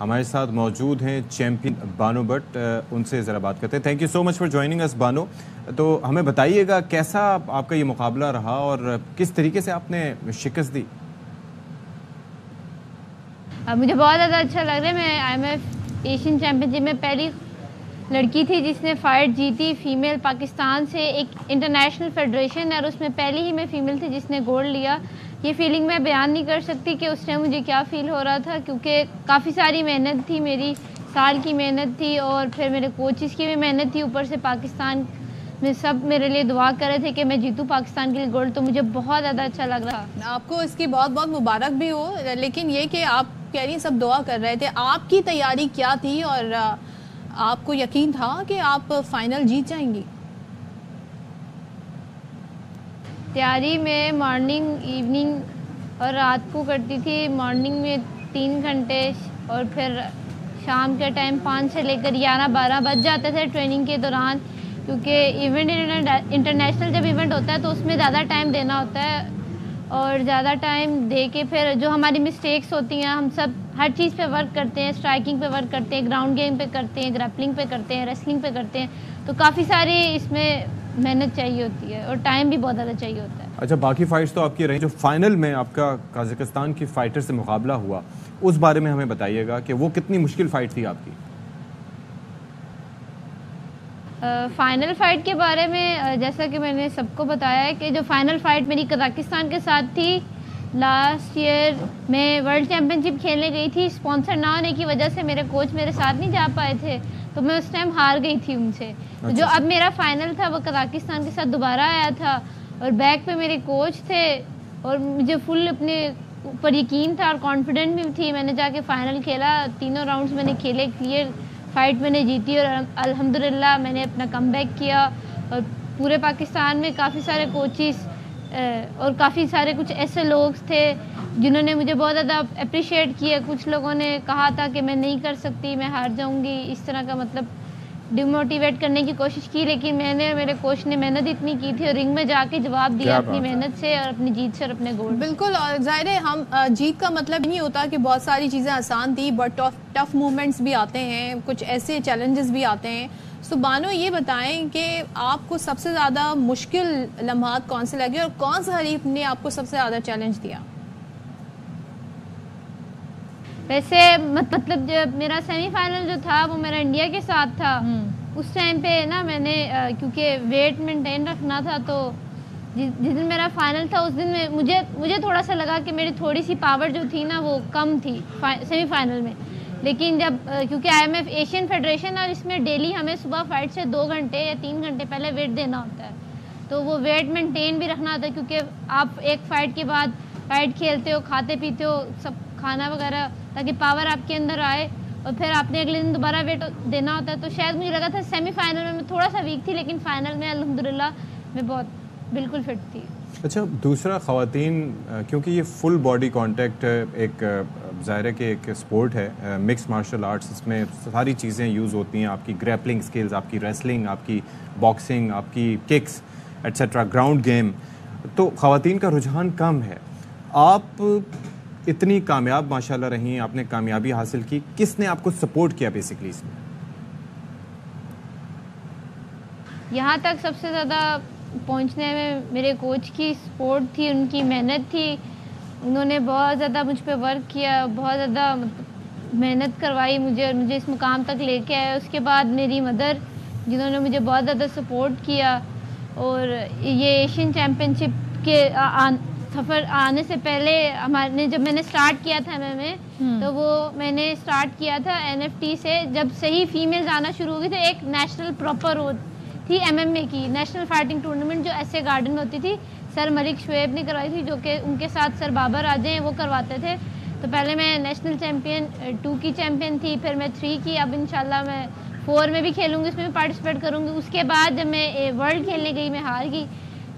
हमारे साथ मौजूद हैं चैंपियन बानो भट्ट, उनसे ज़रा बात करते हैं। Thank you so much for joining us Bano. तो हमें बताइएगा कैसा आपका ये मुकाबला रहा और किस तरीके से आपने शिकस्त दी। मुझे बहुत ज़्यादा अच्छा लग रहा है। मैं IMF एशियन चैम्पियनशिप में पहली लड़की थी जिसने फ़ाइट जीती फीमेल पाकिस्तान से। एक इंटरनेशनल फेडरेशन है और उसमें पहली ही मैं फ़ीमेल थी जिसने गोल्ड लिया। ये फीलिंग मैं बयान नहीं कर सकती कि उस टाइम मुझे क्या फ़ील हो रहा था, क्योंकि काफ़ी सारी मेहनत थी, मेरी साल की मेहनत थी और फिर मेरे कोचेस की भी मेहनत थी। ऊपर से पाकिस्तान में सब मेरे लिए दुआ कर रहे थे कि मैं जीतूँ पाकिस्तान के लिए गोल्ड, तो मुझे बहुत ज़्यादा अच्छा लग रहा। आपको इसकी बहुत बहुत मुबारक भी हो, लेकिन ये कि आप कह रही सब दुआ कर रहे थे, आपकी तैयारी क्या थी और आपको यकीन था कि आप फाइनल जीत जाएंगी? तैयारी में मॉर्निंग, इवनिंग और रात को करती थी। मॉर्निंग में 3 घंटे और फिर शाम के टाइम 5 से लेकर 11-12 बज जाते थे ट्रेनिंग के दौरान, क्योंकि इवेंट इंटरनेशनल जब इवेंट होता है तो उसमें ज़्यादा टाइम देना होता है और ज़्यादा टाइम दे के फिर जो हमारी मिस्टेक्स होती हैं, हम सब हर चीज़ पे वर्क करते हैं। स्ट्राइकिंग पे वर्क करते हैं, ग्राउंड गेम पे करते हैं, ग्रैपलिंग पे करते हैं, रेसलिंग पे करते हैं, तो काफ़ी सारी इसमें मेहनत चाहिए होती है और टाइम भी बहुत ज़्यादा चाहिए होता है। अच्छा, बाकी फाइट्स तो आपकी रही, जो फाइनल में आपका कजाकिस्तान की फाइटर से मुकाबला हुआ उस बारे में हमें बताइएगा कि वो कितनी मुश्किल फाइट थी आपकी। फाइनल फ़ाइट के बारे में जैसा कि मैंने सबको बताया है कि जो फाइनल फ़ाइट मेरी कजाकिस्तान के साथ थी, लास्ट ईयर मैं वर्ल्ड चैम्पियनशिप खेलने गई थी। स्पॉन्सर ना होने की वजह से मेरे कोच मेरे साथ नहीं जा पाए थे, तो मैं उस टाइम हार गई थी उनसे। तो जो अब मेरा फाइनल था वो कजाकिस्तान के साथ दोबारा आया था और बैक पे मेरे कोच थे और मुझे फुल अपने ऊपर यकीन था और कॉन्फिडेंट भी थी। मैंने जाके फ़ाइनल खेला, तीनों राउंड्स मैंने खेले, क्लियर फाइट मैंने जीती और अल्हम्दुलिल्लाह मैंने अपना कमबैक किया। और पूरे पाकिस्तान में काफ़ी सारे कोचिस और काफ़ी सारे कुछ ऐसे लोग थे जिन्होंने मुझे बहुत ज़्यादा अप्रिशिएट किया। कुछ लोगों ने कहा था कि मैं नहीं कर सकती, मैं हार जाऊंगी, इस तरह का मतलब डिमोटिवेट करने की कोशिश की, लेकिन मैंने, मेरे कोच ने मेहनत इतनी की थी और रिंग में जाके जवाब दिया अपनी मेहनत से और अपनी जीत से और अपने गोल्ड। बिल्कुल, और जाहिर है हम जीत का मतलब नहीं होता कि बहुत सारी चीज़ें आसान थी, बट टफ मूवमेंट्स भी आते हैं, कुछ ऐसे चैलेंजेस भी आते हैं। सो बानो, ये बताएं कि आपको सबसे ज़्यादा मुश्किल लम्हात कौन से लगे और कौन सा हरीफ ने आपको सबसे ज़्यादा चैलेंज दिया? वैसे मतलब जब मेरा सेमीफाइनल जो था वो मेरा इंडिया के साथ था, उस टाइम पे ना मैंने क्योंकि वेट मेंटेन रखना था, तो जिस दिन मेरा फाइनल था उस दिन में मुझे थोड़ा सा लगा कि मेरी थोड़ी सी पावर जो थी ना वो कम थी सेमीफाइनल में। लेकिन जब क्योंकि IMF एशियन फेडरेशन और इसमें डेली हमें सुबह फाइट से 2 घंटे या 3 घंटे पहले वेट देना होता है, तो वो वेट मेंटेन भी रखना होता है, क्योंकि आप एक फ़ाइट के बाद फाइट खेलते हो, खाते पीते हो सब खाना वगैरह, ताकि पावर आपके अंदर आए और फिर आपने अगले दिन दोबारा वेट देना होता है। तो शायद मुझे लगा था सेमीफाइनल में मैं थोड़ा सा वीक थी, लेकिन फाइनल में अल्हम्दुलिल्लाह मैं बहुत बिल्कुल फिट थी। अच्छा, दूसरा ख़वातीन, क्योंकि ये फुल बॉडी कांटेक्ट एक ज़ाहिर है कि एक स्पोर्ट है, मिक्स मार्शल आर्ट्स, इसमें सारी चीज़ें यूज़ होती हैं, आपकी ग्रैपलिंग स्किल्स, आपकी रेसलिंग, आपकी बॉक्सिंग, आपकी किक्स एट्सेट्रा, ग्राउंड गेम, तो ख़वातीन का रुझान कम है। आप इतनी कामयाब माशाल्लाह रही, आपने कामयाबी हासिल की, किसने आपको सपोर्ट किया बेसिकली इसमें? यहाँ तक सबसे ज़्यादा पहुँचने में मेरे कोच की सपोर्ट थी, उनकी मेहनत थी। उन्होंने बहुत ज़्यादा मुझ पे वर्क किया, बहुत ज़्यादा मेहनत करवाई मुझे और मुझे इस मुकाम तक लेके आए। उसके बाद मेरी मदर, जिन्होंने मुझे बहुत ज़्यादा सपोर्ट किया। और ये एशियन चैम्पियनशिप के सफ़र आने से पहले हमारे जब मैंने स्टार्ट किया था MMA, तो वो मैंने स्टार्ट किया था NFT से। जब सही फीमेल्स आना शुरू हो गई तो एक नेशनल प्रॉपर थी MMA की नेशनल फाइटिंग टूर्नामेंट जो ऐसे गार्डन में होती थी, सर मलिक शुएब ने करवाई थी, जो कि उनके साथ सर बाबर आजे हैं वो करवाते थे। तो पहले मैं नेशनल चैम्पियन 2 की चैम्पियन थी, फिर मैं 3 की, अब इंशाल्लाह मैं 4 में भी खेलूँगी, उसमें भी पार्टिसिपेट करूँगी। उसके बाद जब मैं वर्ल्ड खेलने गई मैं हार गई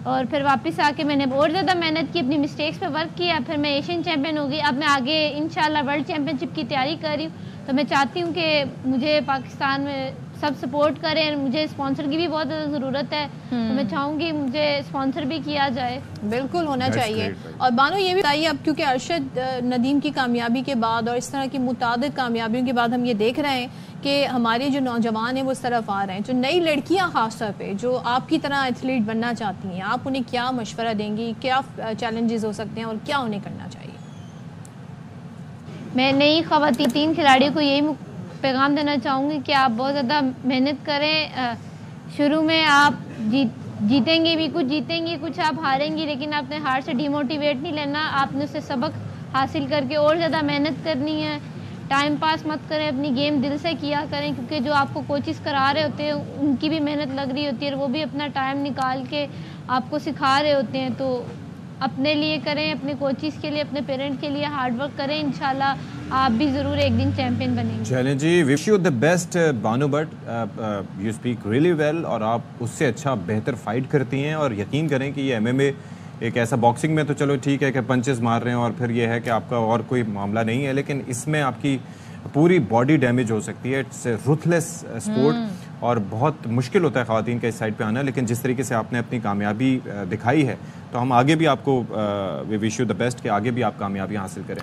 और फिर वापस आके मैंने और ज़्यादा मेहनत की, अपनी मिस्टेक्स पे वर्क किया, फिर मैं एशियन चैम्पियन हो गई। अब मैं आगे इंशाल्लाह वर्ल्ड चैम्पियनशिप की तैयारी कर रही हूँ, तो मैं चाहती हूँ कि मुझे पाकिस्तान में सब सपोर्ट करें। मुझे स्पॉन्सर की भी बहुत ज़्यादा ज़रूरत है, तो मैं चाहूँगी मुझे स्पॉन्सर भी किया जाए। बिल्कुल होना चाहिए। और बानो ये भी बताइए, अब क्योंकि अरशद नदीम की कामयाबी के बाद और इस तरह की मुतादिद कामयाबियों के बाद हम ये देख रहे हैं कि हमारे जो नौजवान हैं वो इस तरफ आ रहे हैं, जो नई लड़कियां खासतौर पे जो आपकी तरह एथलीट बनना चाहती हैं, आप उन्हें क्या मशवरा देंगी, क्या चैलेंजेस हो सकते हैं और क्या उन्हें करना चाहिए? मैं नई ख़वातीन खिलाड़ियों को यही पैगाम देना चाहूँगी कि आप बहुत ज़्यादा मेहनत करें। शुरू में आप जीतेंगे भी, कुछ जीतेंगी, कुछ आप हारेंगी, लेकिन आपने हार से डिमोटिवेट नहीं लेना। आपने उससे सबक हासिल करके और ज़्यादा मेहनत करनी है। टाइम पास मत करें, अपनी गेम दिल से किया करें, क्योंकि जो आपको कोचिज़ करा रहे होते हैं उनकी भी मेहनत लग रही होती है और वो भी अपना टाइम निकाल के आपको सिखा रहे होते हैं। तो अपने लिए करें, अपने कोचिज़ के लिए, अपने पेरेंट के लिए हार्ड वर्क करें। इंशाल्लाह आप भी ज़रूर एक दिन चैंपियन बनेंगे। चलें जी, wish you the best Bano Bhatt. You speak really well और आप उससे अच्छा बेहतर फाइट करती हैं। और यकीन करें कि ये एमएमए एक ऐसा, बॉक्सिंग में तो चलो ठीक है कि पंचेस मार रहे हैं और फिर ये है कि आपका और कोई मामला नहीं है, लेकिन इसमें आपकी पूरी बॉडी डैमेज हो सकती है। इट्स रुथलेस स्पोर्ट और बहुत मुश्किल होता है ख़वातीन का इस साइड पे आना। लेकिन जिस तरीके से आपने अपनी कामयाबी दिखाई है, तो हम आगे भी आपको we wish you the best कि आगे भी आप कामयाबी हासिल करें।